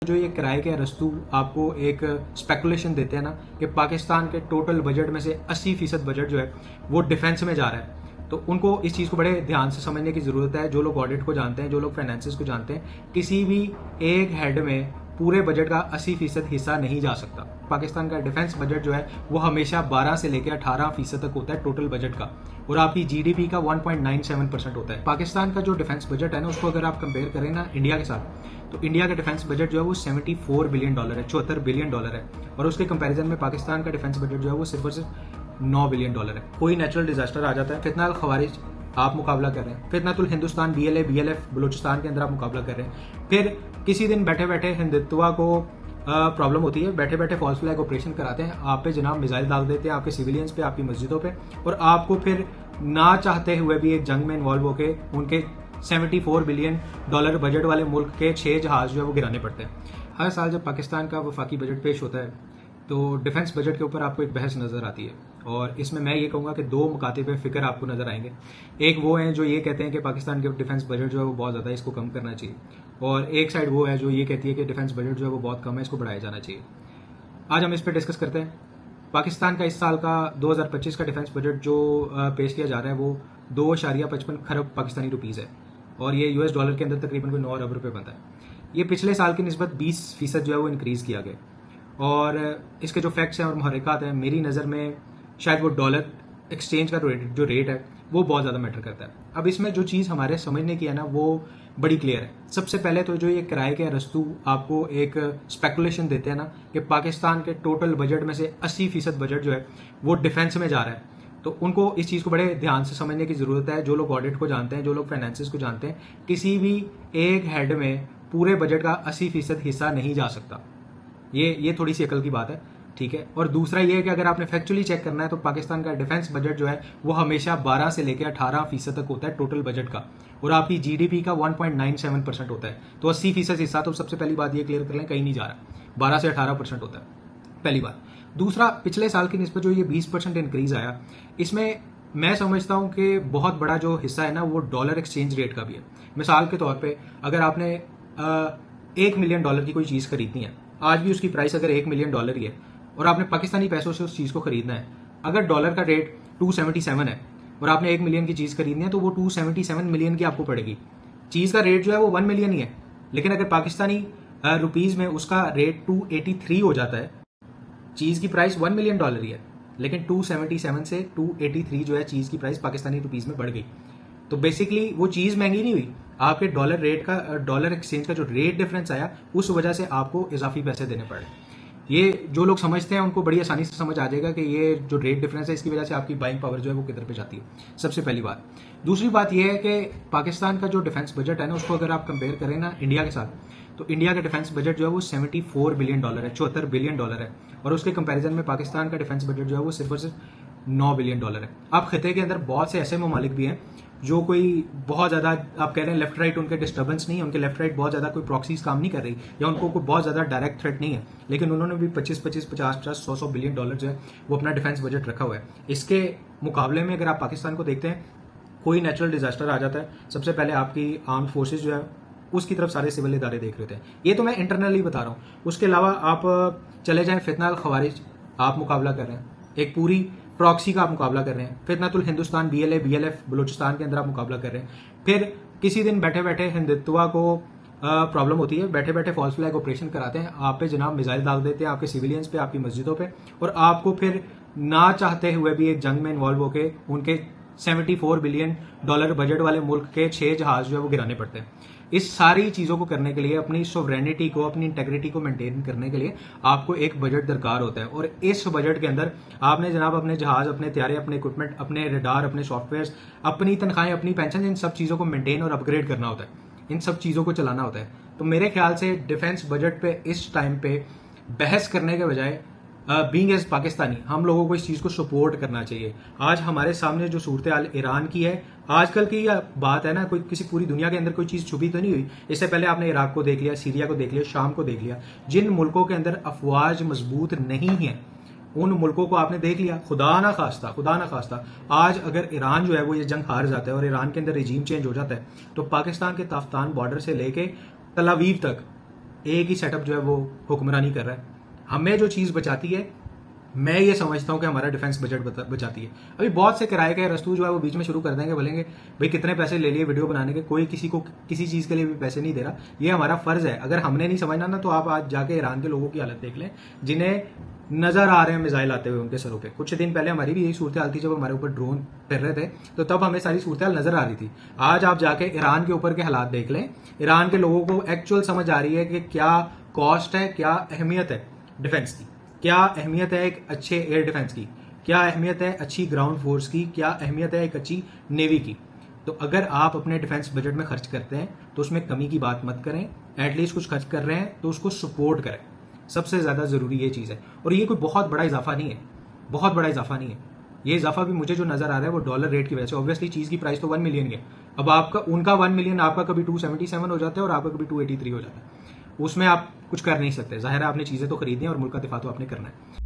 जो ये किराए के रस्तू आपको एक स्पेकुलेशन देते हैं ना कि पाकिस्तान के टोटल बजट में से 80% बजट जो है वो डिफेंस में जा रहा है, तो उनको इस चीज़ को बड़े ध्यान से समझने की ज़रूरत है। जो लोग ऑडिट को जानते हैं, जो लोग फाइनेंसिस को जानते हैं, किसी भी एक हेड में पूरे बजट का 80% हिस्सा नहीं जा सकता। पाकिस्तान का डिफेंस बजट जो है वो हमेशा 12 से लेकर 18% तक होता है टोटल बजट का, और आपकी जीडीपी का 1.97% होता है। पाकिस्तान का जो डिफेंस बजट है ना, उसको अगर आप कंपेयर करें ना इंडिया के साथ, तो इंडिया का डिफेंस बजट जो है वो $74 बिलियन है, $74 बिलियन है, और उसके कंपैरिजन में पाकिस्तान का डिफेंस बजट जो है वो सिर्फ और सिर्फ $9 बिलियन है। कोई नेचुरल डिजास्टर आ जाता है, फितनाल खवारिज आप मुकाबला कर रहे हैं, फितनातुल हिंदुस्तान BLF बलूचिस्तान के अंदर आप मुकाबला कर रहे हैं। फिर किसी दिन बैठे बैठे हिंदुत्वा को प्रॉब्लम होती है, बैठे बैठे फॉल्स फ्लैग ऑपरेशन कराते हैं, आप पे जनाब मिसाइल डाल देते हैं, आपके सिविलियंस पे, आपकी मस्जिदों पे, और आपको फिर ना चाहते हुए भी एक जंग में इन्वॉल्व होकर उनके $74 बिलियन बजट वाले मुल्क के 6 जहाज जो है वो गिराने पड़ते हैं। हर साल जब पाकिस्तान का वफाकी बजट पेश होता है तो डिफेंस बजट के ऊपर आपको एक बहस नज़र आती है, और इसमें मैं ये कहूँगा कि दो मुकातिब फिक्र आपको नज़र आएंगे। एक वो हैं जो ये कहते हैं कि पाकिस्तान के डिफेंस बजट जो है वो बहुत ज़्यादा है, इसको कम करना चाहिए, और एक साइड वो है जो ये कहती है कि डिफेंस बजट जो है वो बहुत कम है, इसको बढ़ाया जाना चाहिए। आज हम इस पर डिस्कस करते हैं। पाकिस्तान का इस साल का 2025 का डिफेंस बजट जो पेश किया जा रहा है वो 2.55 खरब पाकिस्तानी रुपीज़ है, और ये US डॉलर के अंदर तकरीबन कोई 9 अरब रुपये बनता है। ये पिछले साल की निस्बत 20% जो है वो इंक्रीज़ किया गया, और इसके जो फैक्ट्स हैं और मुहर्रिकात हैं, मेरी नज़र में शायद वो डॉलर एक्सचेंज का जो रेट है वो बहुत ज़्यादा मैटर करता है। अब इसमें जो चीज़ हमारे समझने की है ना वो बड़ी क्लियर है। सबसे पहले तो जो ये किराए के रस्तू आपको एक स्पेकुलेशन देते हैं ना कि पाकिस्तान के टोटल बजट में से 80% बजट जो है वो डिफेंस में जा रहा है, तो उनको इस चीज़ को बड़े ध्यान से समझने की ज़रूरत है। जो लोग ऑडिट को जानते हैं, जो लोग फाइनेंसिस को जानते हैं, किसी भी एक हेड में पूरे बजट का 80% हिस्सा नहीं जा सकता। ये थोड़ी सी अकल की बात है, ठीक है। और दूसरा ये है कि अगर आपने फैक्चुअली चेक करना है तो पाकिस्तान का डिफेंस बजट जो है वो हमेशा 12 से लेकर 18% तक होता है टोटल बजट का, और आपकी जीडीपी का 1.97% होता है। तो 80% हिस्सा, तो सबसे पहली बात ये क्लियर कर लें, कहीं नहीं जा रहा, 12 से 18% होता है, पहली बात। दूसरा, पिछले साल की निस्बत जो ये 20% इंक्रीज आया, इसमें मैं समझता हूं कि बहुत बड़ा जो हिस्सा है ना वो डॉलर एक्सचेंज रेट का भी है। मिसाल के तौर पर अगर आपने $1 मिलियन की कोई चीज़ खरीदनी है, आज भी उसकी प्राइस अगर $1 मिलियन ही है, और आपने पाकिस्तानी पैसों से उस चीज़ को खरीदना है, अगर डॉलर का रेट 277 है और आपने 1 मिलियन की चीज़ खरीदनी है, तो वो 277 मिलियन की आपको पड़ेगी। चीज़ का रेट जो है वो 1 मिलियन ही है, लेकिन अगर पाकिस्तानी रुपीज़ में उसका रेट 283 हो जाता है, चीज़ की प्राइस $1 मिलियन ही है, लेकिन 277 से 283 जो है चीज़ की प्राइस पाकिस्तानी रुपीज़ में बढ़ गई। तो बेसिकली वो चीज़ महंगी नहीं हुई, आपके डॉलर एक्सचेंज का जो रेट डिफरेंस आया उस वजह से आपको इजाफी पैसे देने पड़े। ये जो लोग समझते हैं उनको बड़ी आसानी से समझ आ जाएगा कि ये जो रेट डिफरेंस है इसकी वजह से आपकी बाइंग पावर जो है वो किधर पे जाती है। सबसे पहली बात। दूसरी बात यह है कि पाकिस्तान का जो डिफेंस बजट है ना, उसको अगर आप कंपेयर करें ना इंडिया के साथ, तो इंडिया का डिफेंस बजट जो है वो $74 बिलियन है, $74 बिलियन है, और उसके कंपैरिजन में पाकिस्तान का डिफेंस बजट जो है वो सिर्फ और सिर्फ $9 बिलियन है। अब खिते के अंदर बहुत से ऐसे ममालिक भी हैं जो कोई बहुत ज़्यादा, आप कह रहे हैं लेफ्ट राइट उनके डिस्टर्बेंस नहीं है, उनके लेफ्ट राइट बहुत ज़्यादा कोई प्रॉक्सीज काम नहीं कर रही, या उनको कोई बहुत ज़्यादा डायरेक्ट थ्रेट नहीं है, लेकिन उन्होंने भी 25-25, 50-50, 100-100 बिलियन डॉलर जो है वो अपना डिफेंस बजट रखा हुआ है। इसके मुकाबले में अगर आप पाकिस्तान को देखते हैं, कोई नेचुरल डिजास्टर आ जाता है, सबसे पहले आपकी आर्म्ड फोर्सेज जो है उसकी तरफ सारे सिविल इदारे देख रहे थे। ये तो मैं इंटरनली बता रहा हूँ। उसके अलावा आप चले जाएं, फितनाल खवारिज आप मुकाबला कर रहे हैं, एक पूरी प्रॉक्सी का आप मुकाबला कर रहे हैं। फितनातुल हिंदुस्तान BLF बलूचिस्तान के अंदर आप मुकाबला कर रहे हैं। फिर किसी दिन बैठे बैठे हिंदुत्वा को प्रॉब्लम होती है, बैठे बैठे फॉल्स फ्लैग ऑपरेशन कराते हैं, आप पे जनाब मिसाइल डाल देते हैं, आपके सिविलियंस पे, आपकी मस्जिदों पे, और आपको फिर ना चाहते हुए भी एक जंग में इन्वॉल्व होकर उनके $74 बिलियन बजट वाले मुल्क के 6 जहाज जो है वो गिराने पड़ते हैं। इस सारी चीज़ों को करने के लिए, अपनी सोवरेनिटी को, अपनी इंटेग्रिटी को मेंटेन करने के लिए आपको एक बजट दरकार होता है, और इस बजट के अंदर आपने जनाब अपने जहाज, अपने तैयारे, अपने इक्विपमेंट, अपने रडार, अपने सॉफ्टवेयर, अपनी तनख्वाहें, अपनी पेंशन, इन सब चीज़ों को मेंटेन और अपग्रेड करना होता है, इन सब चीज़ों को चलाना होता है। तो मेरे ख्याल से डिफेंस बजट पे इस टाइम पे बहस करने के बजाय बीइंग एज पाकिस्तानी हम लोगों को इस चीज़ को सपोर्ट करना चाहिए। आज हमारे सामने जो सूरत हाल ईरान की है, आजकल की यह बात है ना, कोई किसी पूरी दुनिया के अंदर कोई चीज़ छुपी तो नहीं हुई। इससे पहले आपने इराक को देख लिया, सीरिया को देख लिया, शाम को देख लिया। जिन मुल्कों के अंदर अफवाज मजबूत नहीं है उन मुल्कों को आपने देख लिया। खुदा ना खास्ता आज अगर ईरान जो है वो ये जंग हार जाता है और ईरान के अंदर रिजीम चेंज हो जाता है, तो पाकिस्तान के ताफ्तान बॉर्डर से लेके तल अवीव तक एक ही सेटअप जो है वो हुक्मरानी कर रहा है। हमें जो चीज़ बचाती है, मैं ये समझता हूँ कि हमारा डिफेंस बजट बचाती है। अभी बहुत से किराए के रस्तू जो है वो बीच में शुरू कर देंगे, बोलेंगे भाई कितने पैसे ले लिए वीडियो बनाने के, कोई किसी को किसी चीज़ के लिए भी पैसे नहीं दे रहा। ये हमारा फर्ज है। अगर हमने नहीं समझना ना, तो आप आज जाके ईरान के लोगों की हालत देख लें, जिन्हें नजर आ रहे हैं मिसाइल आते हुए उनके सरों पे। कुछ दिन पहले हमारी भी यही सूरत हाल थी, जब हमारे ऊपर ड्रोन फिर रहे थे, तो तब हमें सारी सूरत हाल नजर आ रही थी। आज आप जाके ईरान के ऊपर के हालात देख लें, ईरान के लोगों को एक्चुअल समझ आ रही है कि क्या कॉस्ट है, क्या अहमियत है डिफेंस की, क्या अहमियत है एक अच्छे एयर डिफेंस की, क्या अहमियत है अच्छी ग्राउंड फोर्स की, क्या अहमियत है एक अच्छी नेवी की। तो अगर आप अपने डिफेंस बजट में खर्च करते हैं तो उसमें कमी की बात मत करें। एटलीस्ट कुछ खर्च कर रहे हैं तो उसको सपोर्ट करें। सबसे ज़्यादा ज़रूरी ये चीज़ है। और ये कोई बहुत बड़ा इजाफा नहीं है, बहुत बड़ा इजाफा नहीं है। ये इजाफा भी मुझे जो नज़र आ रहा है वो डॉलर रेट की वजह से। ऑब्वियसली चीज़ की प्राइस तो 1 मिलियन है। अब आपका उनका 1 मिलियन आपका कभी 277 हो जाता है और आपका कभी 283 हो जाता है। उसमें आप कुछ कर नहीं सकते। ज़ाहिर है आपने चीज़ें तो खरीदनी है और मुल्क का दिफा तो आपने करना है।